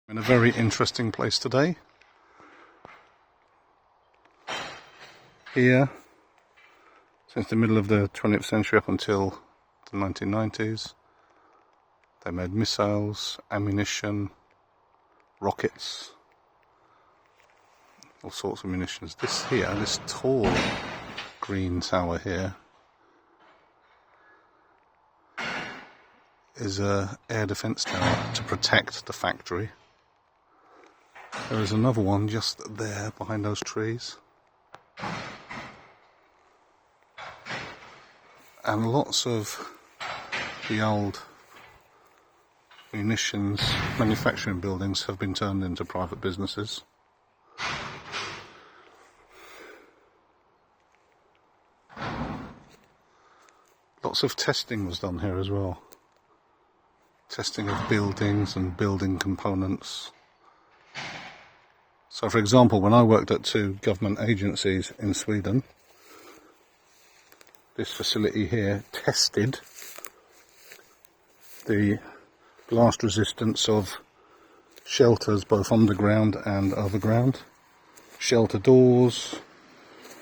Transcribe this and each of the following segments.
In a very interesting place today. Here, since the middle of the 20th century up until the 1990s, they made missiles, ammunition, rockets, all sorts of munitions. This here, this tall green tower here, is an air defence tower to protect the factory. There is another one just there behind those trees. And lots of the old munitions manufacturing buildings have been turned into private businesses. Lots of testing was done here as well. Testing of buildings and building components. So for example, when I worked at 2 government agencies in Sweden, this facility here tested the blast resistance of shelters both underground and overground. Shelter doors,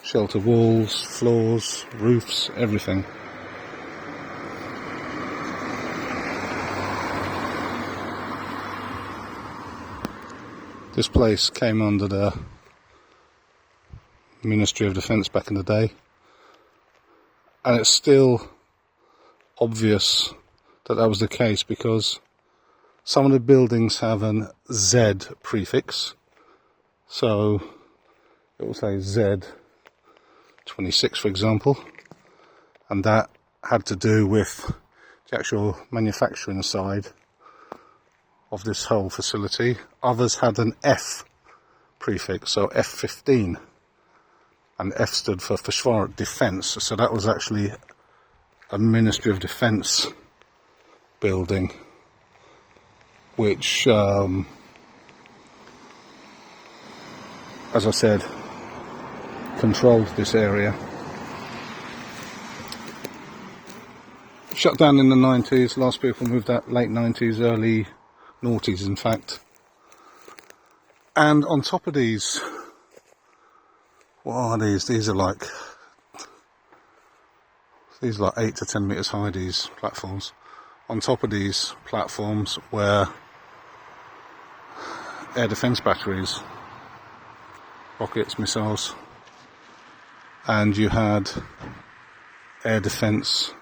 shelter walls, floors, roofs, everything. This place came under the Ministry of Defence back in the day, and it's still obvious that that was the case because some of the buildings have an Z prefix, so it will say Z26 for example, and that had to do with the actual manufacturing side of this whole facility. Others had an F prefix, so F15, and F stood for Försvaret, Defence, so that was actually a Ministry of Defence building which, as I said, controlled this area. Shut down in the 90s, lots of people moved out late 90s, early noughties in fact. And on top of these, what are these? These are like 8 to 10 metres high, these platforms. On top of these platforms were air defence batteries, rockets, missiles, and you had air defence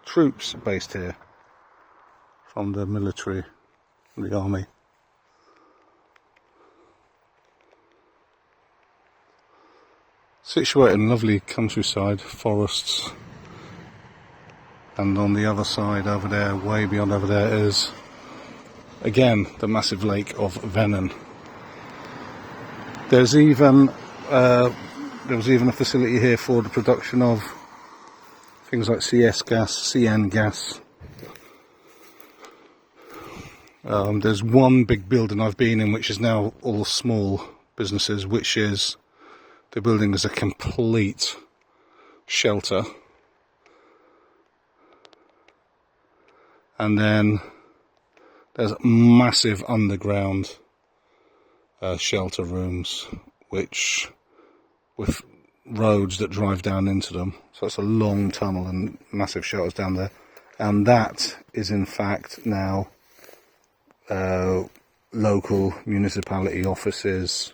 troops based here from the military, the army. Situated in lovely countryside, forests, and on the other side over there, way beyond over there, is again the massive lake of Vänern. There was even a facility here for the production of things like CS gas, CN gas. There's one big building I've been in which is now all small businesses, which is the building is a complete shelter, and then there's massive underground shelter rooms which with roads that drive down into them, so it's a long tunnel and massive shelters down there, and that is in fact now local municipality offices,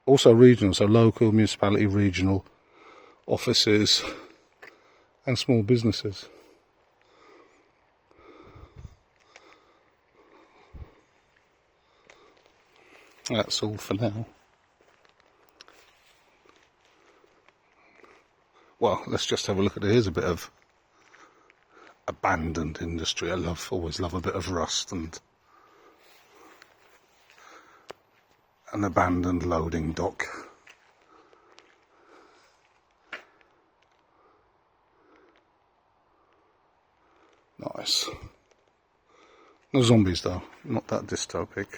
also regional, so local municipality regional offices and small businesses. That's all for now. Well, let's just have a look at it. Here's a bit of abandoned industry. I always love a bit of rust and an abandoned loading dock. Nice. No zombies though, not that dystopic.